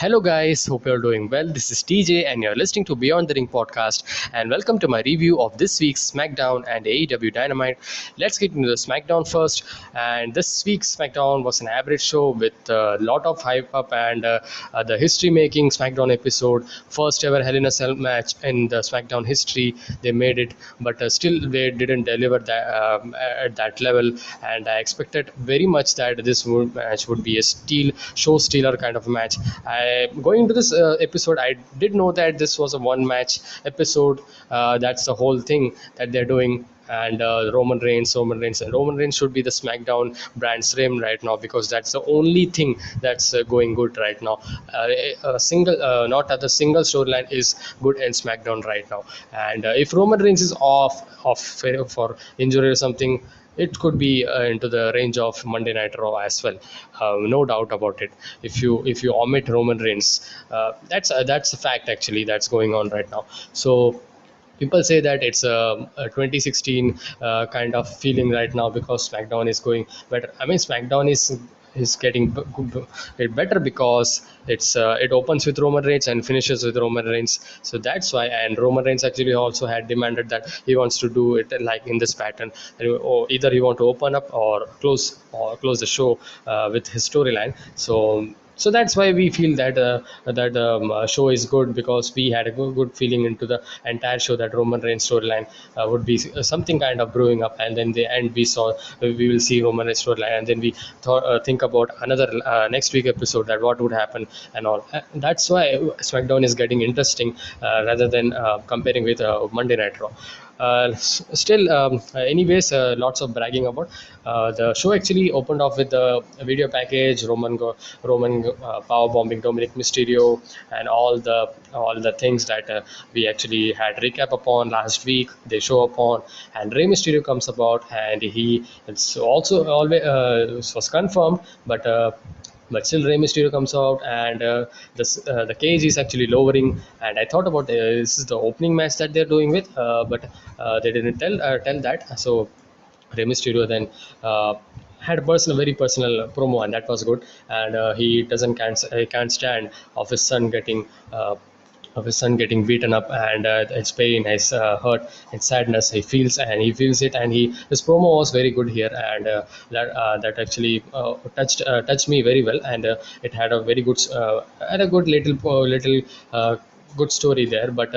Hello, guys. Hope you're doing well. This is TJ, and you're listening to Beyond the Ring podcast. And welcome to my review of this week's Smackdown and AEW Dynamite. Let's get into the Smackdown first. And this week's Smackdown was an average show with a lot of hype up and the history-making Smackdown episode, first ever Hell in a Cell match in the Smackdown history. They made it, but still they didn't deliver that at that level. And I expected very much that match would be a show stealer kind of a match. Going into this episode, I did know that this was a one match episode. That's the whole thing that they're doing. And Roman Reigns should be the SmackDown brand's name right now, because that's the only thing that's going good right now. Not at the single storyline is good in SmackDown right now. And if Roman Reigns is off for injury or something, it could be into the range of Monday Night Raw as well. No doubt about it. If you omit Roman Reigns, that's a fact actually that's going on right now. So people say that it's a 2016 kind of feeling right now, because SmackDown is going better. I mean, SmackDown is getting better because it opens with Roman Reigns and finishes with Roman Reigns. So that's why. And Roman Reigns actually also had demanded that he wants to do it like in this pattern, or either he want to open up or close the show with his storyline. So that's why we feel that show is good, because we had a good feeling into the entire show that Roman Reigns storyline would be something kind of brewing up, and then the end we will see Roman Reigns storyline, and then we think about another next week episode, that what would happen and all. That's why SmackDown is getting interesting rather than comparing with Monday Night Raw. Anyways, lots of bragging about the show. Actually opened off with the video package, Roman power bombing Dominic Mysterio, and all the things that we actually had recap upon last week. They show upon, and Rey Mysterio comes about, and it's also always was confirmed, but still Rey Mysterio comes out, and the cage is actually lowering. And I thought about this is the opening match that they're doing with, but they didn't tell that. So Rey Mysterio then had a very personal promo, and that was good. And he can't stand of his son getting beaten up, and his pain, his hurt, his sadness, he feels it, and his promo was very good here, and that actually touched me very well, and it had a good little good story there. But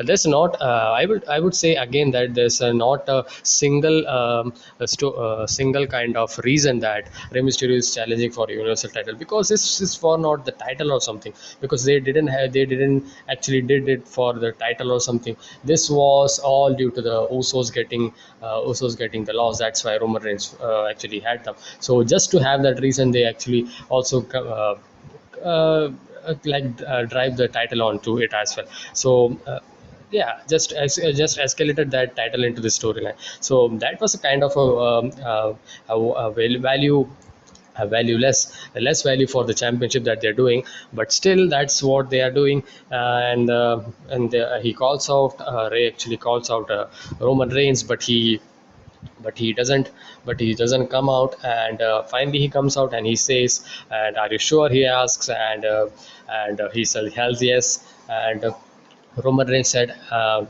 there's not I would say again that there's not a single kind of reason that Rey Mysterio is challenging for universal title, because this is for not the title or something, because they didn't actually did it for the title or something. This was all due to the Usos getting the loss. That's why Roman Reigns actually had them. So just to have that reason, they actually also drive the title onto it as well. So yeah, just escalated that title into the storyline. So that was a kind of a value less value for the championship that they're doing, but still that's what they are doing. And he calls out Ray actually calls out Roman Reigns, but he doesn't come out. And finally he comes out and he says, and are you sure, he asks, and he says hells yes. And Roman Reigns said,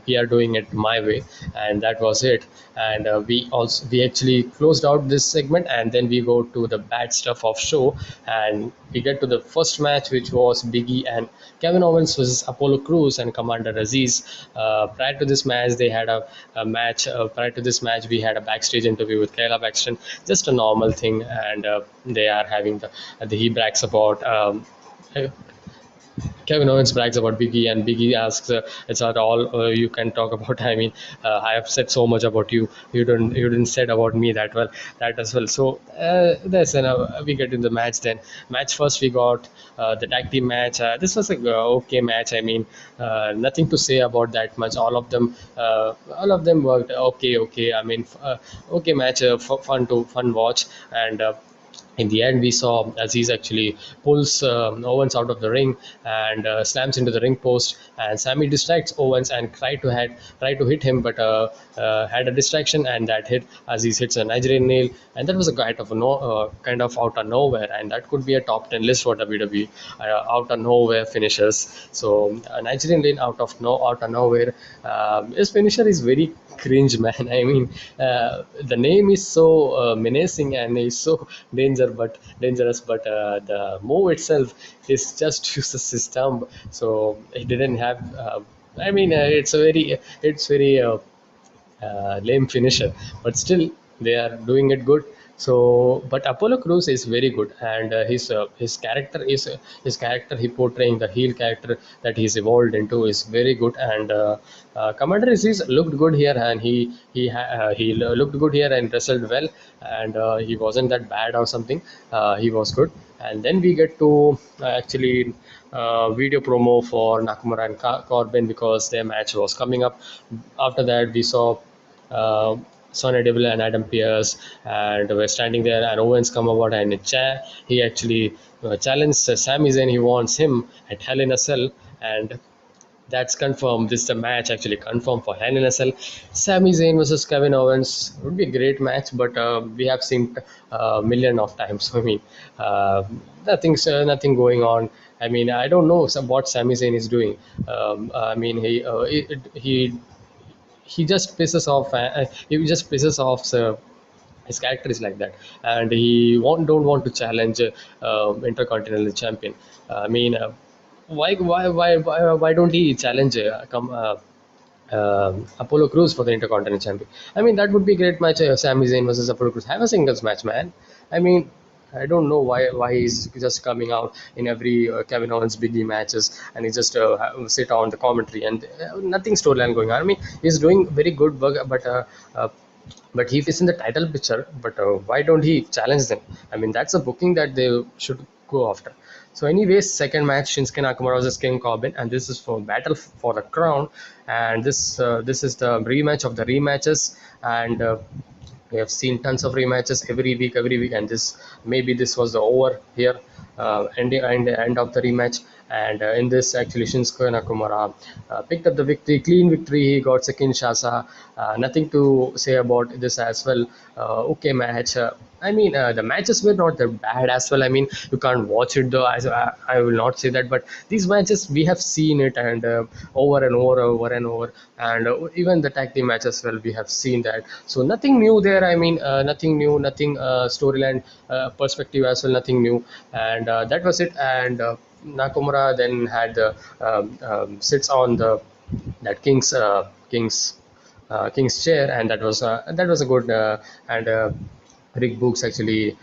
"We are doing it my way," and that was it. And we actually closed out this segment, and then we go to the bad stuff of show, and we get to the first match, which was Biggie and Kevin Owens versus Apollo Crews and Commander Aziz. Prior to this match, they had a match. Prior to this match, we had a backstage interview with Kayla Baxton, just a normal thing, and they are having he brags about. Kevin Owens brags about Biggie, and Biggie asks, "It's not all you can talk about. I mean, I have said so much about you. You didn't said about me that as well." So we get in the match. Then match first, we got the tag team match. This was a okay match. I mean, nothing to say about that much. All of them worked okay. I mean, okay match, fun watch. And in the end, we saw Aziz actually pulls Owens out of the ring and slams into the ring post, and Sami distracts Owens and try to hit him, but had a distraction, and that hit Aziz hits a Nigerian nail, and that was a kind of kind of out of nowhere, and that could be a top 10 list for WWE, out of nowhere finishers. So a Nigerian nail out of nowhere. His finisher is very cringe, man. I mean, the name is so menacing and is so dangerous, but the move itself is just uses his thumb. So it didn't have. I mean, it's very lame finisher, but still they are doing it good. So, but Apollo Crews is very good, and his character he portraying the heel character that he's evolved into is very good. And Commander Aziz looked good here, and he looked good here and wrestled well, and he wasn't that bad or something. He was good. And then we get to actually video promo for Nakamura and Corbin because their match was coming up. After that, we saw uh, Sonya Deville and Adam Pearce, and we're standing there, and Owens come about, and he actually challenged Sami Zayn. He wants him at Hell in a Cell, and that's confirmed. This is the match actually confirmed for Hell in a Cell. Sami Zayn versus Kevin Owens would be a great match, but we have seen a million of times. I mean, uh, nothing going on. I mean, I don't know what Sami Zayn is doing. I mean, he just pisses off. He just pisses off. His character is like that, and don't want to challenge intercontinental champion. I mean, why don't he challenge Apollo Crews for the Intercontinental Champion? I mean, that would be a great match. Sami Zayn versus Apollo Crews. Have a singles match, man. I mean, I don't know why he's just coming out in every Kevin Owens Biggie matches, and he just sit on the commentary and nothing storyline going on. I mean, he's doing very good work, but he is in the title picture. But why don't he challenge them? I mean, that's a booking that they should go after. So, anyways, second match Shinsuke Nakamura versus King Corbin, and this is for battle for the crown. And this is the rematch of the rematches, and we have seen tons of rematches every week, and this was the over here, end of the rematch. And in this, actually, Shinsuke Nakamura picked up the victory, clean victory. He got second Shasa. Nothing to say about this as well. Okay, match. I mean, the matches were not that bad as well. I mean, you can't watch it though. I will not say that, but these matches we have seen it, and over and over, and even the tag team matches, well, we have seen that. So nothing new there. I mean, nothing new, nothing storyline perspective as well, nothing new, and that was it. And Nakamura then had the sits on the that King's chair, and that was a good and Rick Books actually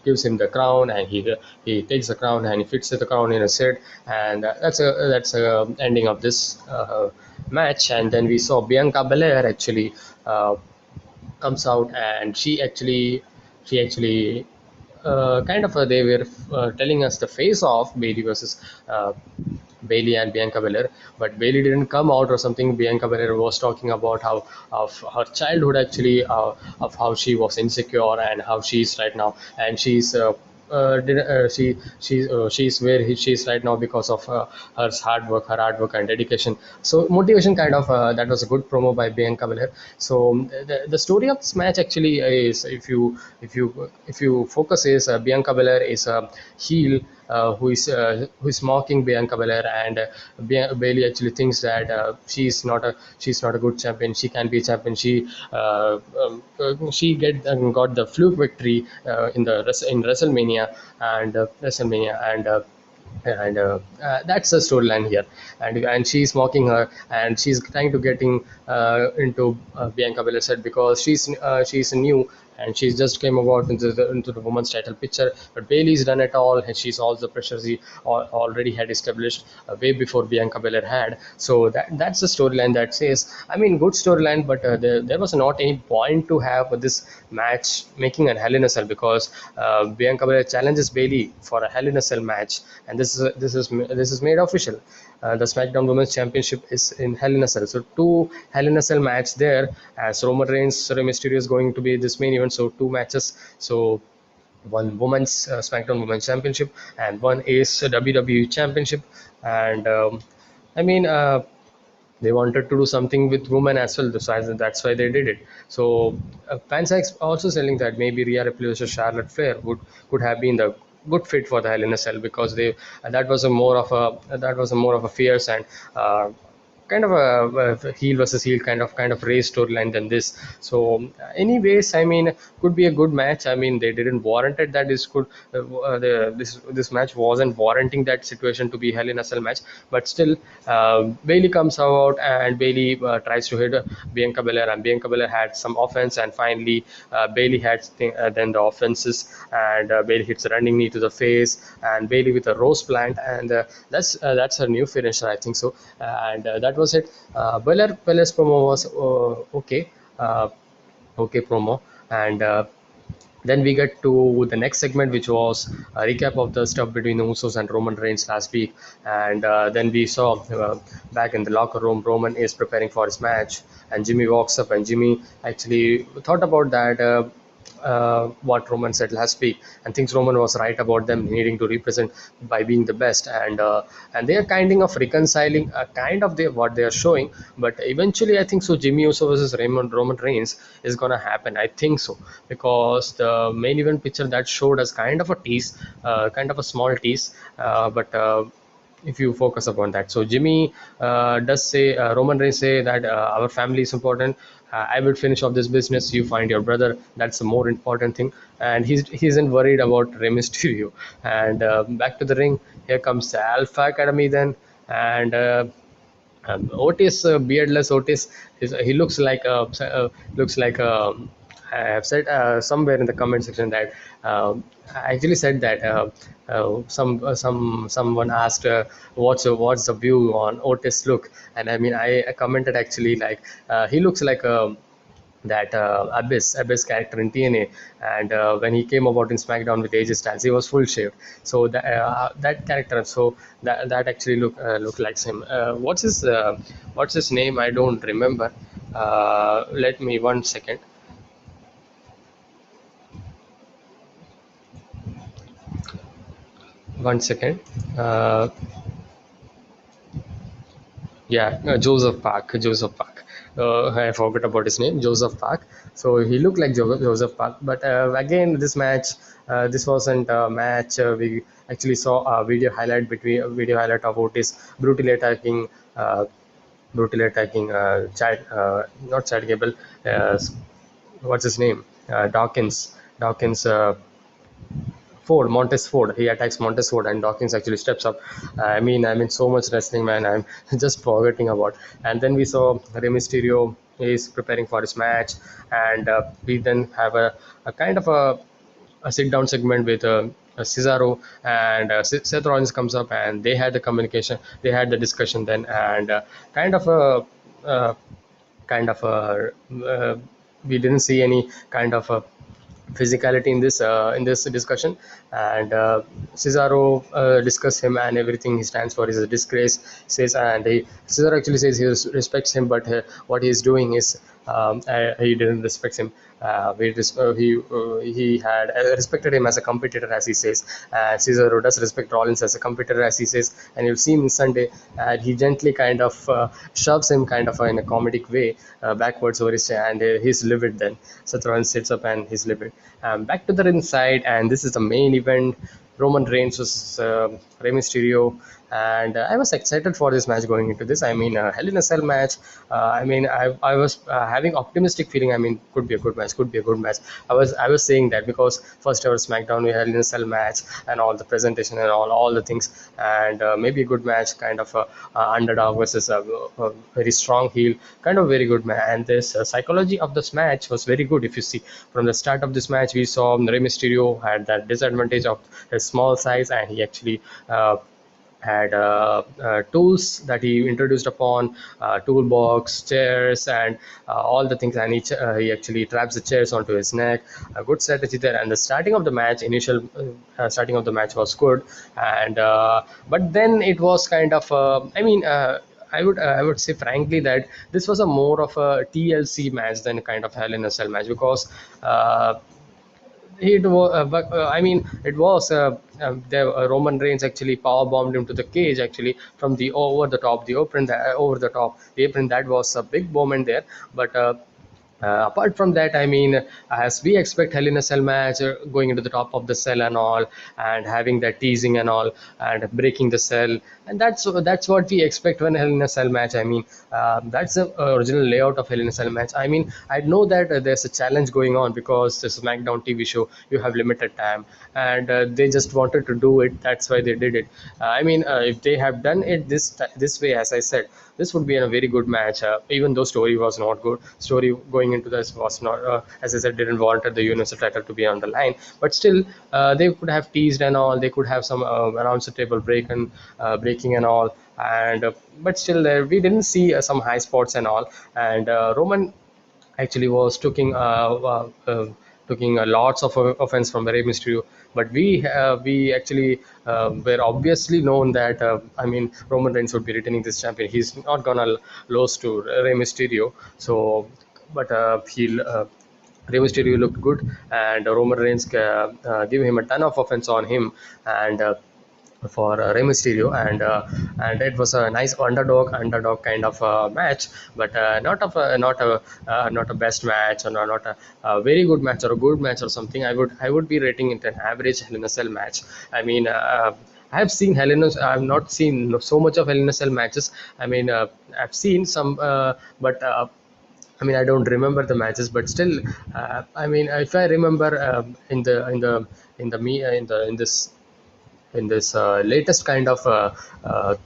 gives him the crown, and he takes the crown and he fits the crown in his head, and that's a ending of this match. And then we saw Bianca Belair actually comes out, and she actually kind of they were telling us the face off Bailey versus Bailey and Bianca Belair, but Bailey didn't come out or something. Bianca Belair was talking about how of her childhood actually, of how she was insecure and how she's right now, and she's where she's right now because of her hard work and dedication. So motivation kind of that was a good promo by Bianca Belair. So the story of this match actually is, if you focus, is Bianca Belair is a heel who is mocking Bianca Belair, and Bailey actually thinks that she's not a good champion. She can be a champion. She got the fluke victory in WrestleMania, and that's the storyline here. And she's mocking her, and she's trying to getting into Bianca Belair's head because she's new, and she's just came about into the women's title picture. But Bailey's done it all, and she's all the pressure she already had established way before Bianca Belair had. So that's the storyline that says, I mean, good storyline, but there was not any point to have this match making a Hell in a Cell, because Bianca Belair challenges Bailey for a Hell in a Cell match, and this is made official. The SmackDown Women's Championship is in Hell in a Cell. So two Hell in a Cell match there, as Roman Reigns, Rey Mysterio is going to be this main event. So two matches. So one women's SmackDown Women's Championship, and one is WWE Championship. And I mean, they wanted to do something with women as well, so that's why they did it. So fans are also selling that maybe Rhea Ripley versus Charlotte Flair would could have been the good fit for the Hell in a Cell, because they that was a more of a fierce and kind of a heel versus heel kind of race storyline than this. So anyways, I mean, could be a good match. I mean, they didn't warranted that this could this match wasn't warranting that situation to be Hell in a Cell match. But still, Bailey comes out and Bailey tries to hit Bianca Belair, and Bianca Belair had some offense, and finally Bailey had then the offenses, and Bailey hits a running knee to the face, and Bailey with a rose plant, and that's her new finisher, I think so. And that was it. Belair's promo was okay, uh, okay promo, and then we get to the next segment, which was a recap of the stuff between the Usos and Roman Reigns last week. And then we saw back in the locker room, Roman is preparing for his match, and Jimmy walks up, and Jimmy actually thought about that. What Roman said last week, and thinks Roman was right about them needing to represent by being the best, and they are kind of reconciling, what they are showing. But eventually, I think so. Jimmy Uso versus Roman Reigns is gonna happen. I think so, because the main event picture that showed us kind of a tease, kind of a small tease, but. If you focus upon that, so Jimmy does say, Roman Reigns say that our family is important. I will finish off this business, you find your brother, that's the more important thing. And he isn't worried about Rey Mysterio. And back to the ring, here comes the Alpha Academy then. And Otis, beardless Otis, he looks like I have said somewhere in the comment section that I actually said that someone asked what's the view on Otis look, and I mean, I commented actually like he looks like a that Abyss character in TNA, and when he came about in SmackDown with AJ Styles, he was full shaved. So that character, so that actually looked like him. What's his name? I don't remember. Let me 1 second. 1 second. Uh, Yeah, Joseph Park. Joseph Park. I forgot about his name, Joseph Park. So he looked like Joseph Park. But again, this wasn't a match. We actually saw a video highlight of Otis uh, brutally attacking not Chad Gable. Uh, what's his name? Dawkins. Ford, Montez Ford. He attacks Montez Ford, and Dawkins actually steps up. I mean, so much wrestling, man. I'm just forgetting about. And then we saw Rey Mysterio is preparing for his match, and we then have a kind of a sit down segment with Cesaro, and Seth Rollins comes up, and they had the communication, they had the discussion then, and kind of a uh, kind of a we didn't see any kind of a physicality in this discussion. And Cesaro discuss him, and everything he stands for is a disgrace, says. And Cesaro actually says he respects him, but what he's doing is he didn't respect him. He had respected him as a competitor, as he says. Cesaro does respect Rollins as a competitor, as he says, and you'll see him Sunday, and he gently kind of shoves him kind of in a comedic way backwards over his chair, and he's livid then. Seth Rollins sits up and he's livid. Back to the ringside, and this is the main event. Roman Reigns versus Rey Mysterio, and I was excited for this match going into this. I mean, Hell in a Cell match. I was having optimistic feeling. I mean, could be a good match. Could be a good match. I was saying that because first ever SmackDown we Hell in a Cell match, and all the presentation and all the things, and maybe a good match, kind of a underdog versus a very strong heel, kind of very good match. And this psychology of this match was very good. If you see from the start of this match, we saw Rey Mysterio had that disadvantage of his small size, and he actually had tools that he introduced upon, toolbox, chairs, and all the things. And he actually traps the chairs onto his neck. A good strategy there. And the initial starting of the match was good. And but then it was kind of, I would say frankly that this was a more of a TLC match than kind of Hell in a Cell match, because I mean, it was Roman Reigns actually power bombed him to the cage actually from the over the top, the apron, over the top, the apron. That was a big moment there, but. Apart from that, I mean, as we expect Hell in a Cell match, going into the top of the cell and all, and having that teasing and all, and breaking the cell, and that's what we expect when Hell in a Cell match. I mean, that's the original layout of Hell in a Cell match. I mean, I know that there's a challenge going on because the SmackDown TV show, you have limited time, and they just wanted to do it. That's why they did it. I mean, if they have done it this way, as I said, this would be a very good match. Even though story was not good, story going into this was not, as I said, didn't want the universal title to be on the line. But still, they could have teased and all. They could have some announcer table breaking and all. And but still, we didn't see some high spots and all. And Roman actually was taking lots of offense from Rey Mysterio. But we actually were obviously known that I mean, Roman Reigns would be retaining this champion. He's not gonna lose to Rey Mysterio. So, but Rey Mysterio looked good, and Roman Reigns gave him a ton of offense on him, and. For Rey Mysterio, and it was a nice underdog kind of match, but not a best match, or not a very good match or a good match or something. I would be rating it an average Hell in a Cell match. I mean. I've not seen so much of Hell in a Cell matches. I mean, I've seen some, but I mean, I don't remember the matches, but still, I mean, if I remember in this latest kind of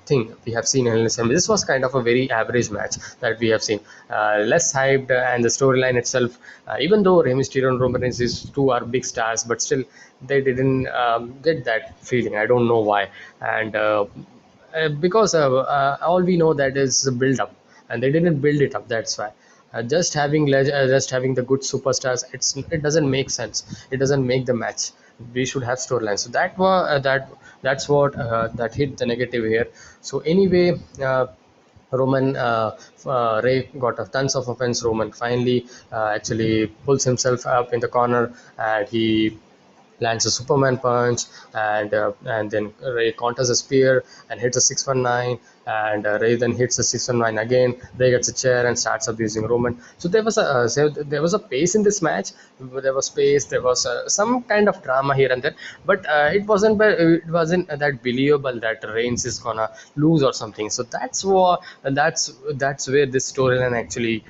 thing we have seen in LSM. This was kind of a very average match that we have seen. Less hyped, and the storyline itself, even though Rey Mysterio and Roman Reigns is two are big stars, but still they didn't get that feeling. I don't know why, and because all we know that is the build up, and they didn't build it up. That's why. Just having the good superstars, it doesn't make sense. It doesn't make the match. We should have storylines. So that's what that hit the negative here. So anyway, Roman Ray got a tons of offense. Roman finally actually pulls himself up in the corner, and he lands a Superman punch, and then Ray counters a spear and hits a 619, and Ray then hits a 619 again. Ray gets a chair and starts abusing Roman. So there was a pace in this match. There was pace. There was some kind of drama here and there, but it wasn't that believable that Reigns is gonna lose or something. So that's where this storyline actually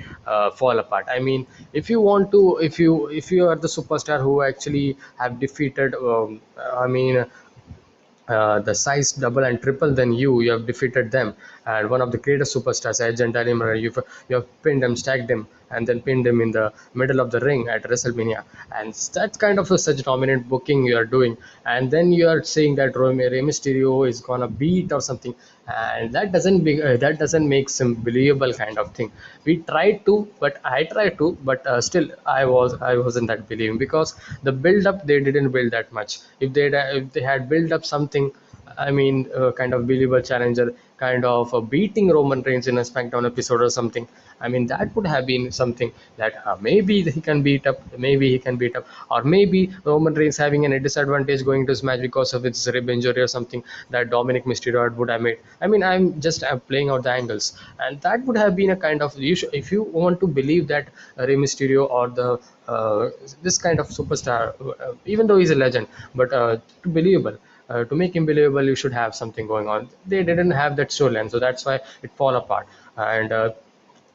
fall apart. I mean, if you are the superstar who actually have defeated, I mean, the size double and triple than you have defeated them, and one of the greatest superstars, Edge and Dynamite, you have pinned him, stacked him, and then pinned him in the middle of the ring at WrestleMania. And that's kind of such dominant booking you are doing, and then you are saying that Rey Mysterio is gonna beat or something, and that doesn't make some believable kind of thing. We tried to, but I tried to, but still I wasn't that believing, because the build up, they didn't build that much. If they had built up something, I mean, kind of believable challenger, kind of beating Roman Reigns in a SmackDown episode or something. I mean, that would have been something that maybe he can beat up, or maybe Roman Reigns having a disadvantage going to his match because of its rib injury or something that Dominic Mysterio would have made. I mean, I'm just playing out the angles, and that would have been a kind of, if you want to believe that Rey Mysterio or the this kind of superstar, even though he's a legend, but to believable. To make him believable, you should have something going on. They didn't have that storyline, so that's why it fall apart. And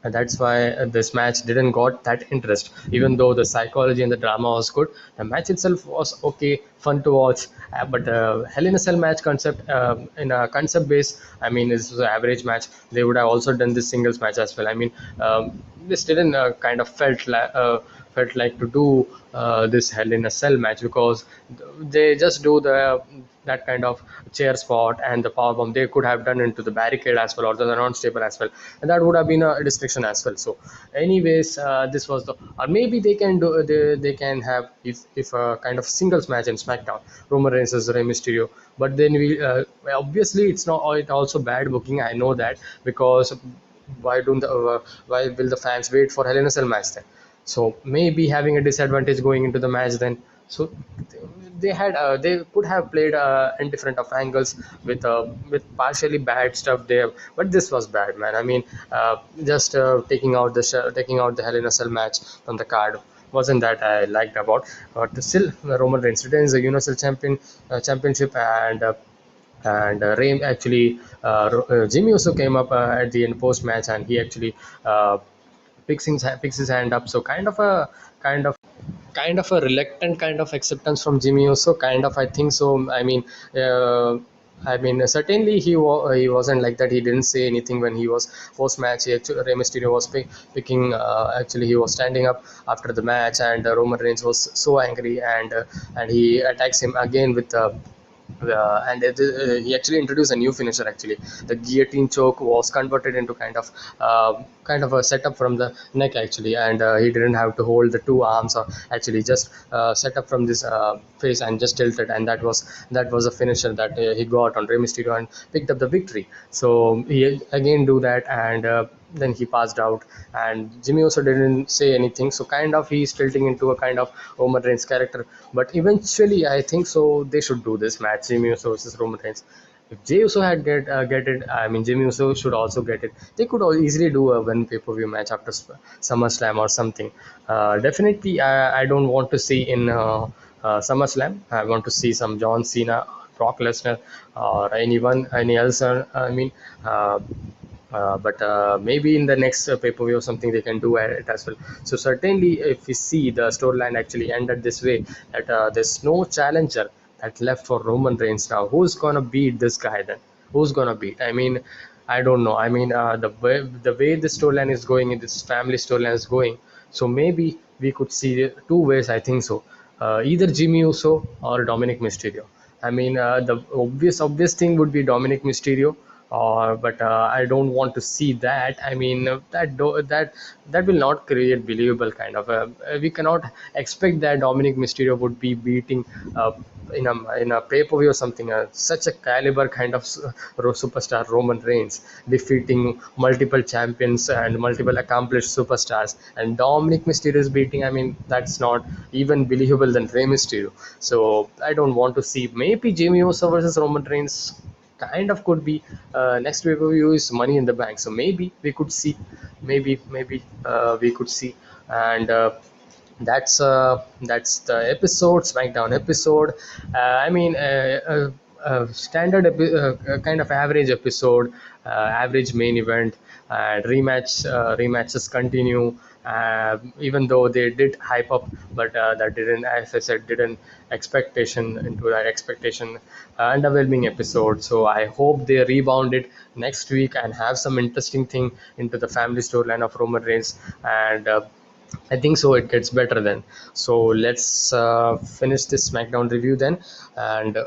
that's why this match didn't got that interest. Even though the psychology and the drama was good, the match itself was okay, fun to watch. But Hell in a Cell match concept, in a concept base, I mean, this was an average match. They would have also done this singles match as well. I mean, this didn't kind of felt like to do this Hell in a Cell match, because they just do that kind of chair spot and the power bomb. They could have done into the barricade as well, or the announce table as well, and that would have been a distraction as well. So anyways, this was the, or maybe they can have, if a kind of singles match in SmackDown, Roman Reigns as Rey Mysterio. But then obviously it's not, it also bad booking, I know that, because why will the fans wait for Hell in a Cell match then? So maybe having a disadvantage going into the match then. So they could have played in different of angles with partially bad stuff there, but this was bad, man. I mean, just taking out the Hell in a Cell match from the card wasn't that I liked about. But still, Roman Reigns retains the Universal Championship, and Ray actually Jimmy also came up at the end post match, and he actually uh, picks his hand up. So kind of kind of a reluctant kind of acceptance from Jimmy also, kind of, I think so. Uh, certainly he wasn't like that. He didn't say anything when he was post match. Rey Mysterio was picking. Actually, he was standing up after the match, and Roman Reigns was so angry, and he attacks him again with. He actually introduced a new finisher. Actually, the guillotine choke was converted into kind of a setup from the neck, actually, and he didn't have to hold the two arms, or actually just set up from this face and just tilted, and that was a finisher that he got on Rey Mysterio and picked up the victory. So he again do that, and then he passed out, and Jimmy also didn't say anything. So kind of he's tilting into a kind of Roman Reigns character. But eventually, I think so they should do this match, Jimmy Uso versus Roman Reigns. If Jey Uso had get it, I mean Jimmy Uso should also get it. They could all easily do a one pay-per-view match after SummerSlam or something. Definitely, I don't want to see in SummerSlam. I want to see some John Cena, Brock Lesnar, or any else. I mean. But maybe in the next pay-per-view or something they can do it as well. So certainly if we see the storyline actually ended this way, that there's no challenger that left for Roman Reigns now, who's gonna beat this guy then? Who's gonna beat? I mean, I don't know. I mean, the way the storyline is going, this family storyline is going, so maybe we could see two ways, I think so. Either Jimmy Uso or Dominic Mysterio. I mean, the obvious thing would be Dominic Mysterio, but I don't want to see that. I mean, that will not create believable kind of. We cannot expect that Dominic Mysterio would be beating in a pay per view or something. Such a caliber kind of superstar Roman Reigns defeating multiple champions and multiple accomplished superstars, and Dominic Mysterio is beating. I mean, that's not even believable than Rey Mysterio. So I don't want to see. Maybe Jimmy Uso versus Roman Reigns kind of could be next pay per view is Money in the Bank. So maybe we could see, maybe we could see, and that's the episode, Smackdown episode. I mean, standard kind of average episode, average main event, and rematches continue. Even though they did hype up, but that didn't, as I said, didn't expectation into that expectation. Underwhelming episode. So I hope they rebound it next week and have some interesting thing into the family storyline of Roman Reigns, and I think so it gets better then. So let's finish this SmackDown review then, and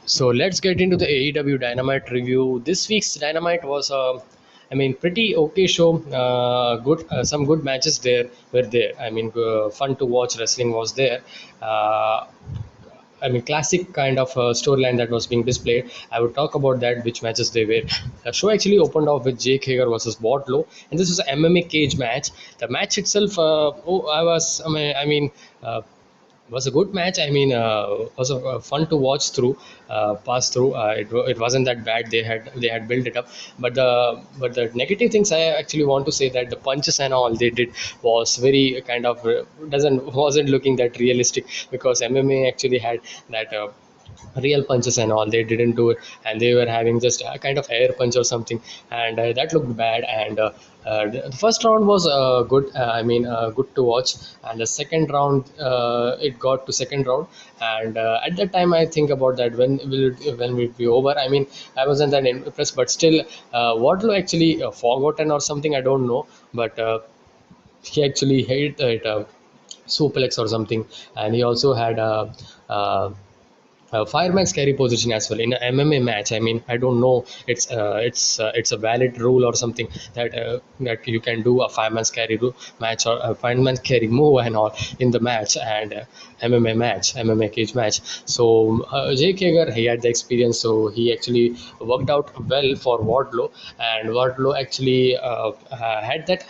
so let's get into the AEW Dynamite review. This week's Dynamite was I mean, pretty okay show. Good, some good matches there were there. I mean, fun to watch wrestling was there. Uh, I mean, classic kind of storyline that was being displayed. I would talk about that, which matches they were. The show actually opened off with Jake Hager versus Wardlow, and this was an MMA cage match. The match itself, was a good match. I mean, was fun to watch through, pass through. It wasn't that bad. They had built it up, but the negative things I actually want to say that the punches and all they did was very kind of doesn't wasn't looking that realistic, because MMA actually had that. Real punches and all they didn't do it, and they were having just a kind of air punch or something, and that looked bad. And the first round was good, good to watch, and the second round, it got to second round, and at that time I think about that when will it be over. I mean, I wasn't that impressed, but still, Wardlow actually forgotten or something, I don't know, but he actually hit it suplex or something, and he also had a fireman's carry position as well in an MMA match. I mean, I don't know. It's a valid rule or something that you can do a fireman's match or a fireman's carry move and all in the match and MMA cage match. So Jake Hager, he had the experience, so he actually worked out well for Wardlow, and Wardlow actually had that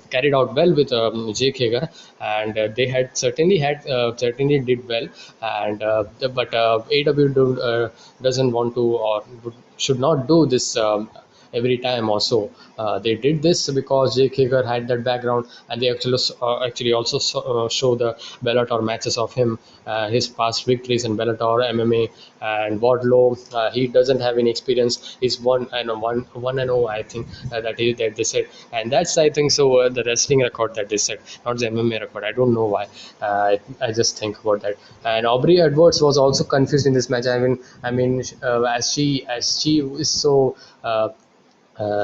carried out well with Jake Hager, and they certainly did well, and but AW doesn't want to or should not do this every time or so. They did this because Jake Hager had that background, and they actually also show the Bellator matches of him, his past victories in Bellator, MMA, and Wardlow. He doesn't have any experience. He's one and oh, I think that they said, and that's I think so the wrestling record that they said, not the MMA record. I don't know why. I just think about that. And Aubrey Edwards was also confused in this match. As she is so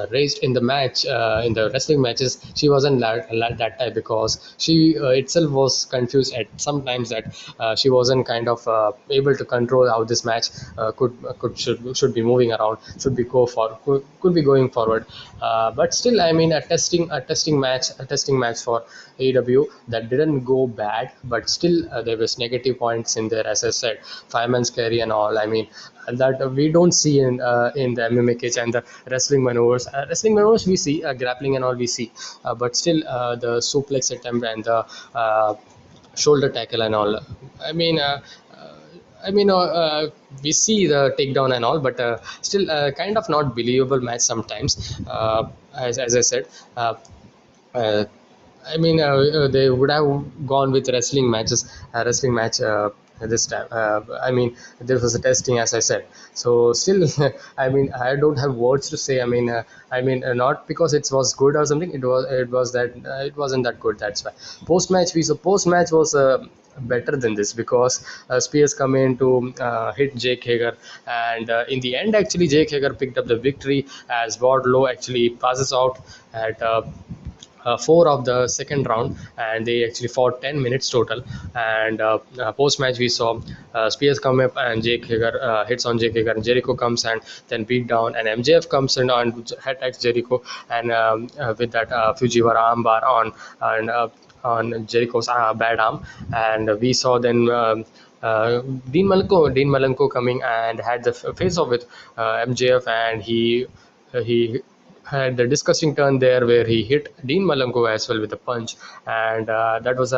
raised in the match in the wrestling matches, she wasn't that type because she itself was confused at some times that she wasn't kind of able to control how this match should be moving around, could be going forward. But still, I mean, a testing match for AEW that didn't go bad, but still there was negative points in there, as I said, fireman's carry and all. I mean, that we don't see in the MMA cage, and the wrestling maneuvers. Wrestling maneuvers we see, grappling and all we see, but still the suplex attempt and the shoulder tackle and all. I mean. We see the takedown and all, but still kind of not believable match sometimes. As I said, uh, they would have gone with wrestling match this time. I mean, there was a testing, as I said. So still, I mean, I don't have words to say. Not because it was good or something. It wasn't that good. That's why post match was. Better than this because Spears come in to hit Jake Hager, and in the end actually Jake Hager picked up the victory as Wardlow actually passes out at 4 of the second round, and they actually fought 10 minutes total. And post match we saw Spears come up and Jake Hager hits on Jake Hager, and Jericho comes and then beat down, and MJF comes in and attacks Jericho, and with that Fujiwara armbar on Jericho's bad arm. And we saw then Dean Malenko coming and had the face off with MJF, and he had the disgusting turn there where he hit Dean Malenko as well with a punch, and that was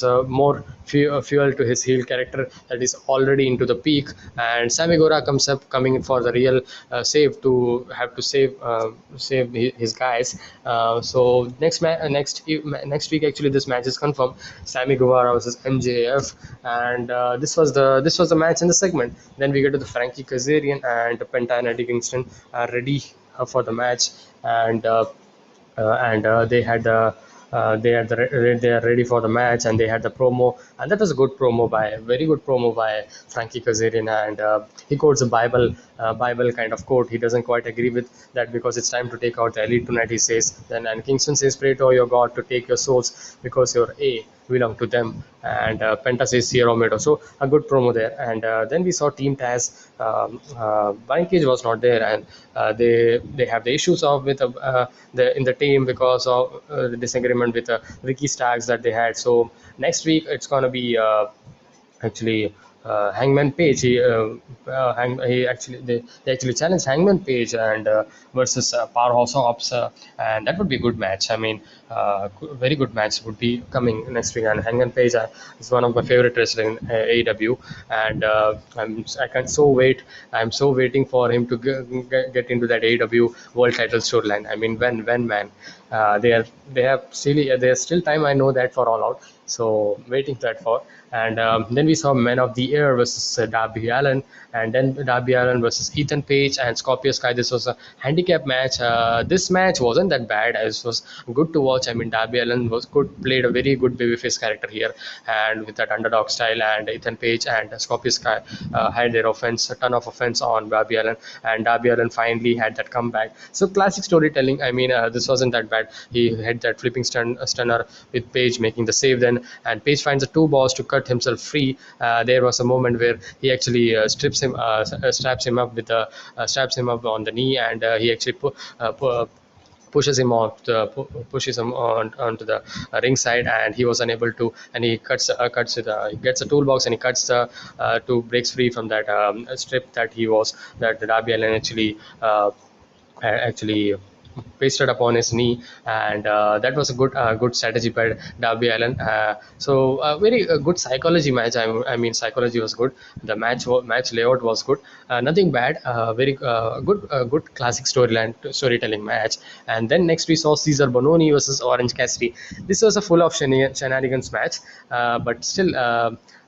a more fuel to his heel character that is already into the peak. And Sammy Gora comes up, coming in for the real save to have to save his guys. So next week actually this match is confirmed: Sammy Guevara versus MJF, and this was the match in the segment. Then we get to the Frankie Kazarian and Penta and Eddie Kingston are ready for the match, and they are ready for the match, and they had the promo, and that was a good promo by very good promo by Frankie Kazarian, and he quotes a Bible kind of quote. He doesn't quite agree with that because it's time to take out the elite tonight, he says. Then and Kingston says, pray to your God to take your souls because your A belong to them, and Penta says Sierra Meadow. So a good promo there. And then we saw Team Taz. Brian Cage was not there, and they have the issues of with in the team because of the disagreement with Ricky Starks that they had. So next week it's gonna be actually Hangman Page. They actually challenged Hangman Page and versus Powerhouse Ops, and that would be a good match. I mean, very good match would be coming next week. And Hangman Page is one of my favorite wrestlers in AEW, and I can so wait. I'm so waiting for him to get into that AEW World Title storyline. I mean, when man, there's still time. I know that for All Out. So waiting that for. And then we saw Men of the Air versus Darby Allin, and then Darby Allin versus Ethan Page and Scorpius Sky. This was a handicap match. This match wasn't that bad. It was good to watch. I mean, Darby Allin played a very good babyface character here, and with that underdog style. And Ethan Page and Scorpius Sky had their a ton of offense on Darby Allin, and Darby Allin finally had that comeback. So classic storytelling. I mean, this wasn't that bad. He had that flipping stunner with Page making the save. Then and Page finds a toolbox to cut himself free. There was a moment where he actually straps him up on the knee, and he actually pushes him onto the ringside, and he was unable to, and he he gets a toolbox and he cuts the to breaks free from that strip that Darby Allin actually pasted upon his knee, and that was a good strategy by Darby Allin. So very good psychology match. I mean, psychology was good. The match layout was good. Nothing bad. Very good classic storytelling match. And then next we saw Cesar Bononi versus Orange Cassidy. This was a full of shenanigans match, but still.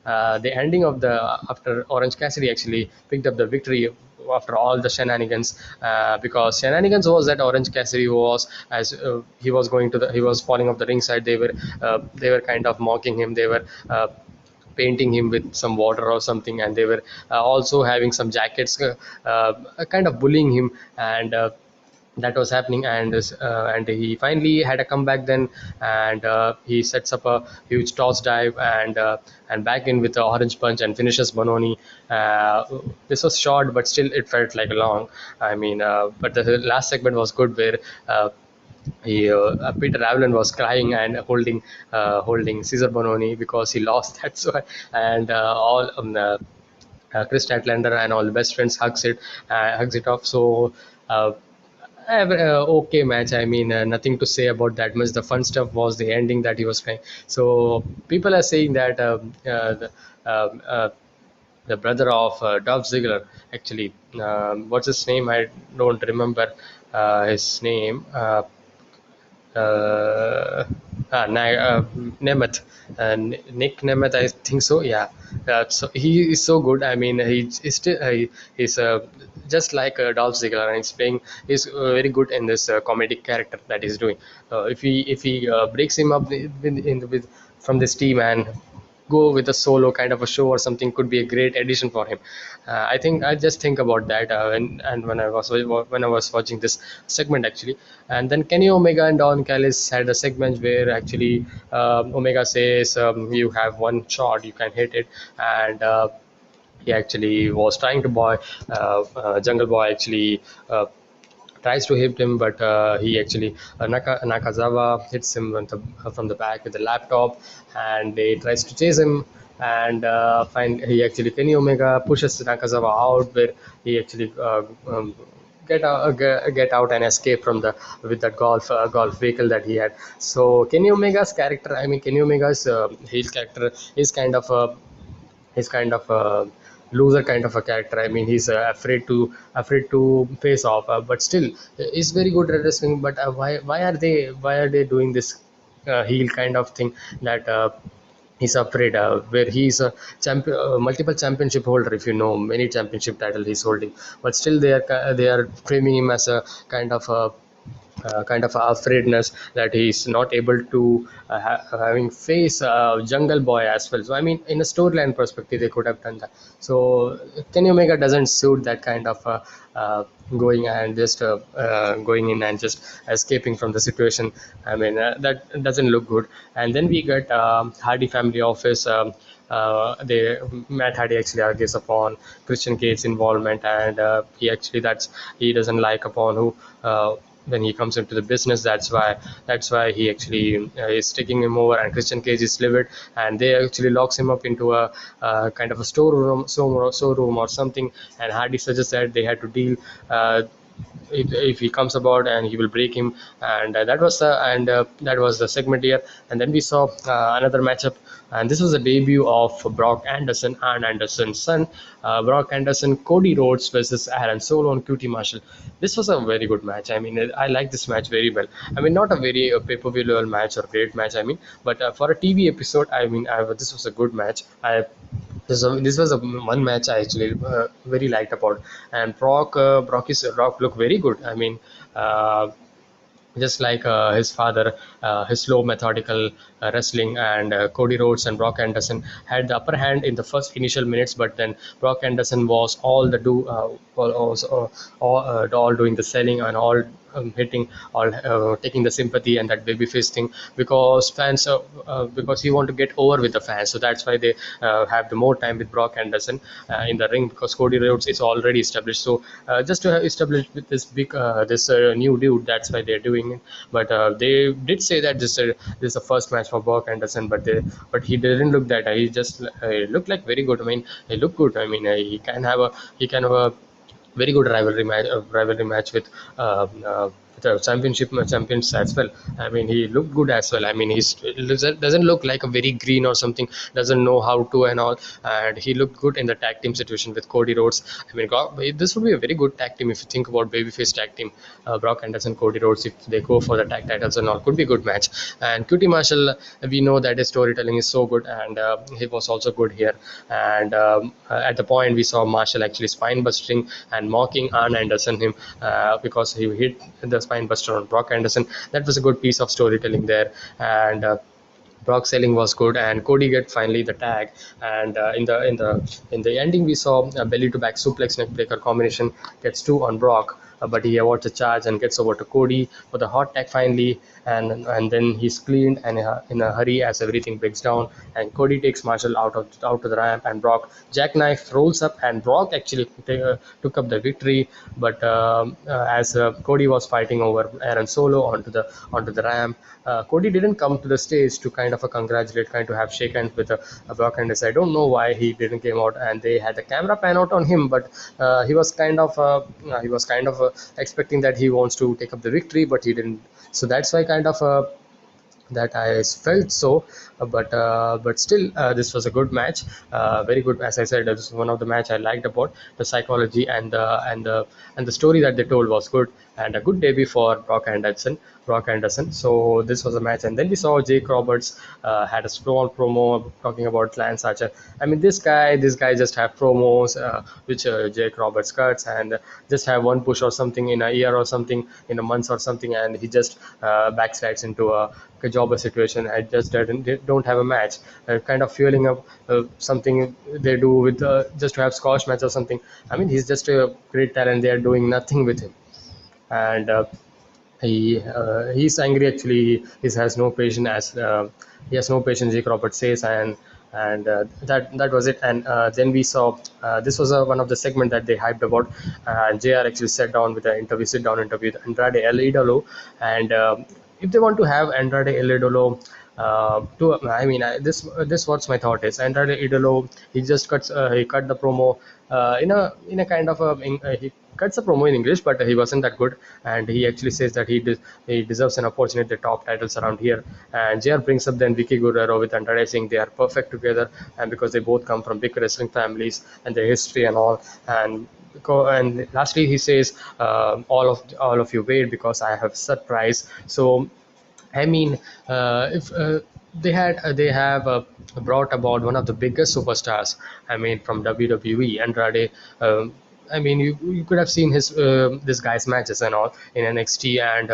The ending of the after Orange Cassidy actually picked up the victory after all the shenanigans, because shenanigans was that Orange Cassidy was, as he was falling off the ringside, they were kind of mocking him. They were painting him with some water or something, and they were also having some jackets, kind of bullying him, and that was happening. And he finally had a comeback then, and he sets up a huge toss dive, and back in with the orange punch and finishes Bonnoni. This was short, but still it felt like long. I mean, but the last segment was good, where Peter Avalon was crying and holding Cesar Bononi because he lost. That's why, and all Chris Statlander and all the best friends hugs it off. So. Okay match. I mean, nothing to say about that much. The fun stuff was the ending that he was playing. So people are saying that um, uh, the brother of Dolph Ziggler, actually, what's his name? I don't remember his name. uh, Nemeth, Nick Nemeth, I think so. Yeah, so he is so good. I mean, he's just like Dolph Ziggler, and he's playing. He's very good in this comedic character that he's doing. If he breaks him up with from this team and go with a solo kind of a show or something, could be a great addition for him. I think I just think about that when I was watching this segment actually. And then Kenny Omega and Don Callis had a segment where actually Omega says, you have one shot, you can hit it, and he actually was trying to Jungle Boy actually tries to hit him, but he actually Nakazawa hits him from the back with the laptop, and he tries to chase him, and find he actually Kenny Omega pushes Nakazawa out, where he actually get out and escape from the with that golf vehicle that he had. So Kenny Omega's character, I mean Kenny Omega's heel character is kind of a loser kind of a character. I mean, he's afraid to face off, but still he's very good at wrestling. But why are they doing this heel kind of thing, that he's afraid, where he's a multiple championship holder, if you know, many championship title he's holding, but still they are framing him as a kind of afraidness that he's not able to having face Jungle Boy as well. So I mean, in a storyline perspective, they could have done that. So Kenny Omega doesn't suit that kind of going in and just escaping from the situation. I mean, that doesn't look good. And then we get Hardy Family Office. Matt Hardy actually argues upon Christian Cage's involvement, and he doesn't like upon who. When he comes into the business, that's why he actually is taking him over, and Christian Cage is livid, and they actually locks him up into a kind of a showroom or something, and Hardy suggests that they had to deal, if he comes about, and he will break him. And that was the segment here. And then we saw another matchup, and this was the debut of Brock Anderson and Anderson's son, Brock Anderson, Cody Rhodes versus Aaron Solo and QT Marshall. This was a very good match. I mean, I like this match very well. I mean, not a very pay-per-view level match or great match, I mean, but for a TV episode, I mean, this was a good match. This was a one match I actually very liked about. And Brock looked very good. I mean, just like his father, his slow, methodical wrestling, and Cody Rhodes and Brock Anderson had the upper hand in the first initial minutes, but then Brock Anderson was all doing the selling and all hitting or taking the sympathy and that babyface thing, because fans because he want to get over with the fans, so that's why they have the more time with Brock Anderson in the ring, because Cody Rhodes is already established. So just to have established with this big this new dude, that's why they're doing it. But they did say that this is the first match for Brock Anderson, but he didn't look that. He just looked like very good. I mean, he looked good. I mean, he can have a very good rivalry match with the champions as well. I mean, he looked good as well. I mean, doesn't look like a very green or something. Doesn't know how to and all. And he looked good in the tag team situation with Cody Rhodes. I mean, this would be a very good tag team if you think about babyface tag team. Brock Anderson, Cody Rhodes. If they go for the tag titles and all, could be a good match. And QT Marshall, we know that his storytelling is so good, and he was also good here. And at the point, we saw Marshall actually spine busting and mocking Arn Anderson him because he hit the spine buster on Brock Anderson. That was a good piece of storytelling there. And Brock selling was good, and Cody get finally the tag. And in the ending, we saw a belly to back suplex neckbreaker combination gets two on Brock, but he avoids the charge and gets over to Cody for the hot tag finally. And then he's cleaned and in a hurry as everything breaks down. And Cody takes Marshall out to the ramp, and Brock jackknife rolls up, and Brock actually took up the victory. But as Cody was fighting over Aaron Solo onto the ramp, Cody didn't come to the stage to kind of congratulate, kind of have shake hands with Brock Anderson. I don't know why he didn't came out, and they had the camera pan out on him, but he was kind of expecting that he wants to take up the victory, but he didn't. So that's why kind of that I felt so. But still, this was a good match, very good. As I said, this was one of the match I liked about the psychology and the story that they told was good, and a good debut for Brock Anderson. So this was a match, and then we saw Jake Roberts had a small promo talking about Lance Archer. I mean, this guy just have promos which Jake Roberts cuts, and just have one push or something in a year or something in a month or something, and he just backslides into a jobber situation. I just don't have a match, kind of fueling up something they do with just to have squash match or something. I mean, he's just a great talent. They are doing nothing with him, and he's angry actually. He has no patience, as he has no patience, Jake Roberts says. And that was it. And then we saw this was one of the segment that they hyped about. JR actually sat down with an interview, sit down interview with Andrade El Idolo. And if they want to have Andrade El Idolo I mean, this what's my thought is Andrade Idolo. He cut the promo in a kind of he cuts a promo in English, but he wasn't that good, and he actually says that he deserves an opportunity at the top titles around here. And JR brings up then Vicky Guerrero with Andrade, saying they are perfect together, and because they both come from big wrestling families and their history and all. And lastly, he says, all of you wait because I have surprise. So I mean, if they have brought about one of the biggest superstars. I mean, from WWE, Andrade. I mean, you could have seen this guy's matches and all in NXT and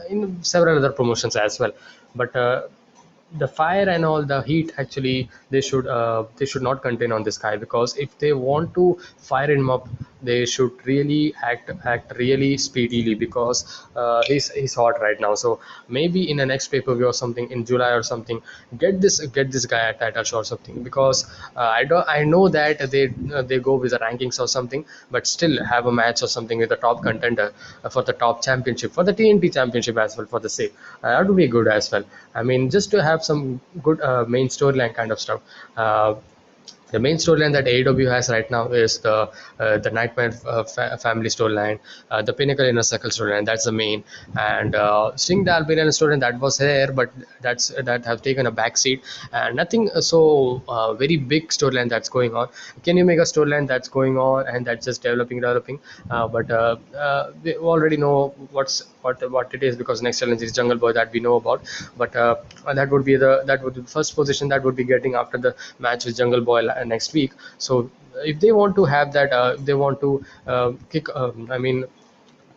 in several other promotions as well. But the fire and all the heat, actually they should not contain on this guy, because if they want to fire him up, they should really act really speedily, because he's hot right now. So maybe in the next pay-per-view or something in July or something, get this guy a title shot or something, because I know that they go with the rankings or something, but still have a match or something with the top contender for the top championship, for the TNT championship as well, for the sake. That would be good as well. I mean, just to have some good main storyline kind of stuff. The main storyline that AEW has right now is the Nightmare Family storyline, the Pinnacle Inner Circle storyline. That's the main, and Sting the Albanian storyline that was there, but that have taken a back seat, and nothing so very big storyline that's going on. Can you make a storyline that's going on and that's just developing? But we already know what it is, because next challenge is Jungle Boy that we know about. But that would be the first position that would be getting after the match with Jungle Boy next week. So if they want to have that, if they want to kick, I mean,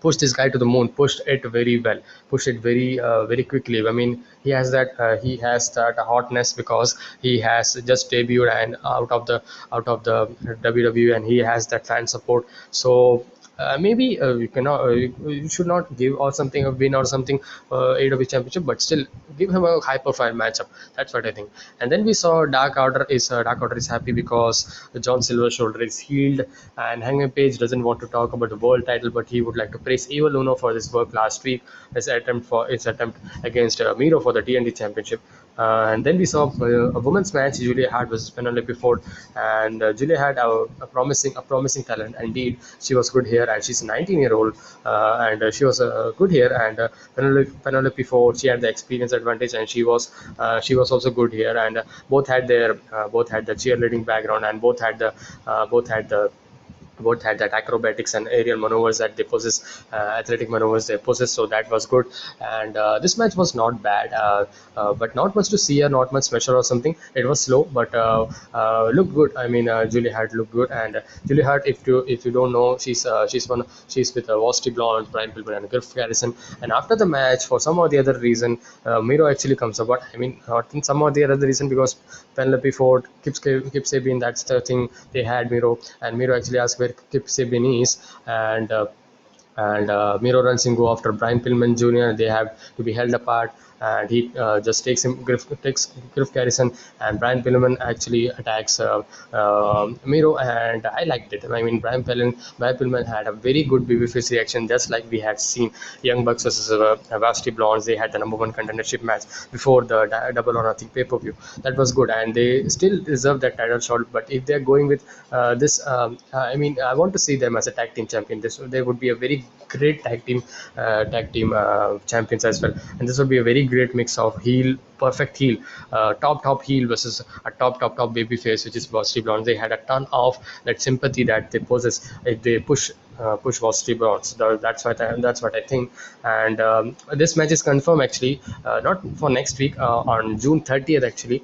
push this guy to the moon, pushed it very well, push it very quickly. I mean, he has that hotness, because he has just debuted and out of the WWE, and he has that fan support. So maybe you cannot you should not give or something a win or something AEW championship, but still give him a high profile matchup. That's what I think. And then we saw Dark Order is happy because John Silver's shoulder is healed, and Hangman Page doesn't want to talk about the world title, but he would like to praise Evil Uno for his work last week, his attempt against Miro for the TNT championship. And then we saw a women's match, Julia Hart versus Penelope Ford, and Julia had a promising talent. Indeed, she was good here, and she's a 19-year-old, and she was good here. And Penelope Ford, she had the experience advantage, and she was also good here. And both had the cheerleading background, and both had the both had that acrobatics and aerial maneuvers that they possess, athletic maneuvers they possess. So that was good, and this match was not bad, but not much to see or not much special or something. It was slow, but looked good. I mean, Julie Hart looked good, and Julie Hart, if you don't know, she's with Vasti Blonde, Brian Pillman, and Griff Garrison. And after the match, for some or the other reason, Miro actually comes up. But I mean, not in some or the other reason, because Penelope Ford, Kip Sabine, that's the thing they had Miro, and Miro actually asked where Kip Sabine is, and Miro runs and go after Brian Pillman Jr. They have to be held apart, and he just takes Griff Garrison, and Brian Pillman actually attacks Miro, and I liked it. I mean, Brian Pillman had a very good babyface reaction, just like we had seen Young Bucks versus Vasti Blondes. They had the #1 contendership match before the Double or Nothing pay-per-view. That was good, and they still deserve that title shot. But if they're going with this, I mean, I want to see them as a tag team champion. They would be a very great tag team champions as well, and this would be a very great mix of perfect heel, top heel versus a top baby face, which is Vasti Blonde. They had a ton of that sympathy that they possess if they push Vasti Blondes. That's what I think. And this match is confirmed actually, not for next week, on June 30th actually.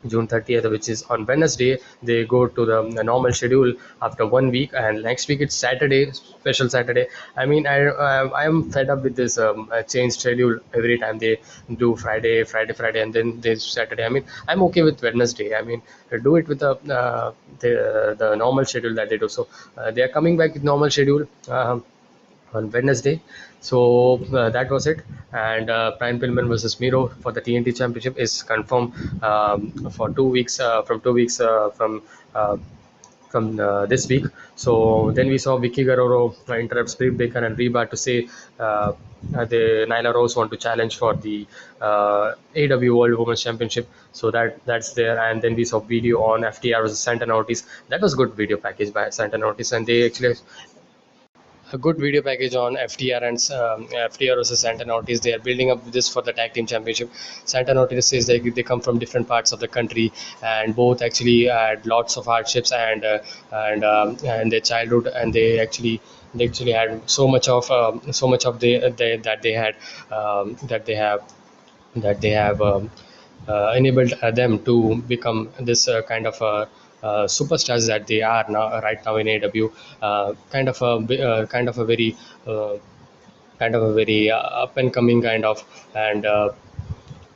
June 30th, which is on Wednesday. They go to the normal schedule after 1 week, and next week it's Saturday, special Saturday. I mean, I am fed up with this changed schedule every time they do Friday, and then there's Saturday. I mean, I'm okay with Wednesday. I mean, do it with the normal schedule that they do. So they are coming back with normal schedule. On Wednesday. So that was it. And Brian Pillman versus Miro for the TNT Championship is confirmed for 2 weeks, from 2 weeks from this week. So then we saw Vicky Guerrero interrupt Britt Baker and Reba to say the Nyla Rose want to challenge for the AEW World Women's Championship. So that's there. And then we saw video on FTR versus Santana Ortiz. That was good video package by Santana Ortiz, and they actually a good video package on FTR and FTR versus Santana Ortiz. They are building up this for the tag team championship. Santana Ortiz says they come from different parts of the country, and both actually had lots of hardships and their childhood, and they actually had so much of that they had that they have enabled them to become this superstars that they are now right now in AEW. Kind of a very up and coming kind of,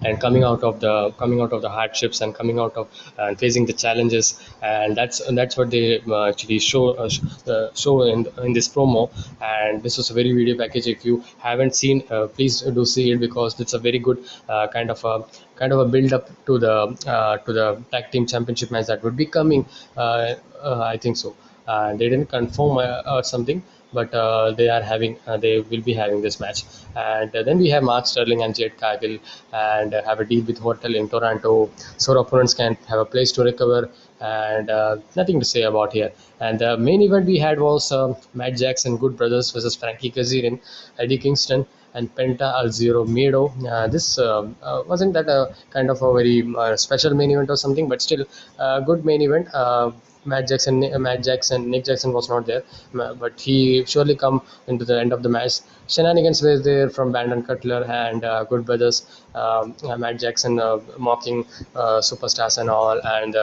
and coming out of the hardships, and coming out of and facing the challenges, and that's what they actually show in this promo. And this was a very video package. If you haven't seen, please do see it, because it's a very good kind of a build up to the tag team championship match that would be coming. I think so. They didn't confirm or something, but they will be having this match. And then we have Mark Sterling and Jade Cargill, and have a deal with hotel in Toronto, so opponents can have a place to recover, and nothing to say about here. And the main event we had was Matt Jackson Good Brothers versus Frankie Kazarian, Eddie Kingston, and Penta Al Zero Miedo. This wasn't that a kind of a very special main event or something, but still a good main event. Nick Jackson was not there, but he surely come into the end of the match. Shenanigans were there from Brandon Cutler and Good Brothers. Matt Jackson mocking superstars and all, and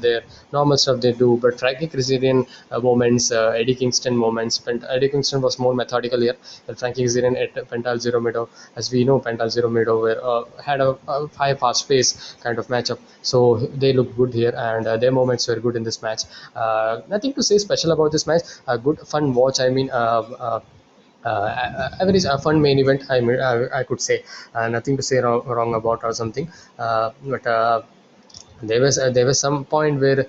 their normal stuff they do. But Frankie Kazarian moments, Eddie Kingston moments. Eddie Kingston was more methodical here, and Frankie Kazarian at Pental Zero Miedo. As we know, Pental Zero Miedo had a high fast pace kind of matchup, so they looked good here, and their moments were good in this match. match. Nothing to say special about this match. A good fun watch. I mean, average fun main event. I could say nothing to say wrong about or something. But there was some point where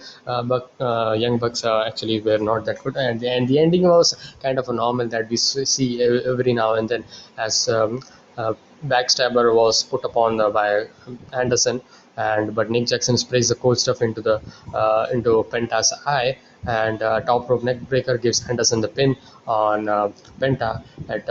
young bucks actually were not that good, and the ending was kind of a normal that we see every now and then, as backstabber was put upon by Anderson, and but Nick Jackson sprays the cold stuff into Penta's eye, and top rope neck breaker gives Anderson the pin on Penta at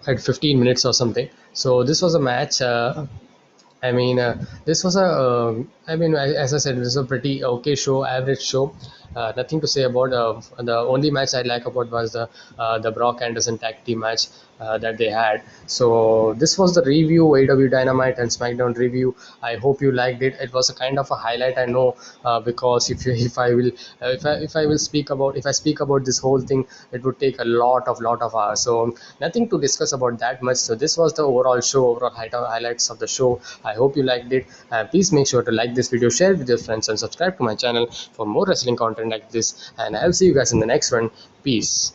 at 15 minutes or something. So this was a match. I mean, this was a. I mean, as I said, this was a pretty okay show, average show. Nothing to say about. The only match I like about was the Brock Anderson tag team match that they had. So this was the review, AW Dynamite and SmackDown review. I hope you liked it. It was a kind of a highlight, I know, because if I will if I will speak about if I speak about this whole thing, it would take a lot of hours. So nothing to discuss about that much. So this was the overall show, overall highlights of the show. I hope you liked it. Please make sure to like this video, share it with your friends, and subscribe to my channel for more wrestling content like this. And I'll see you guys in the next one. Peace.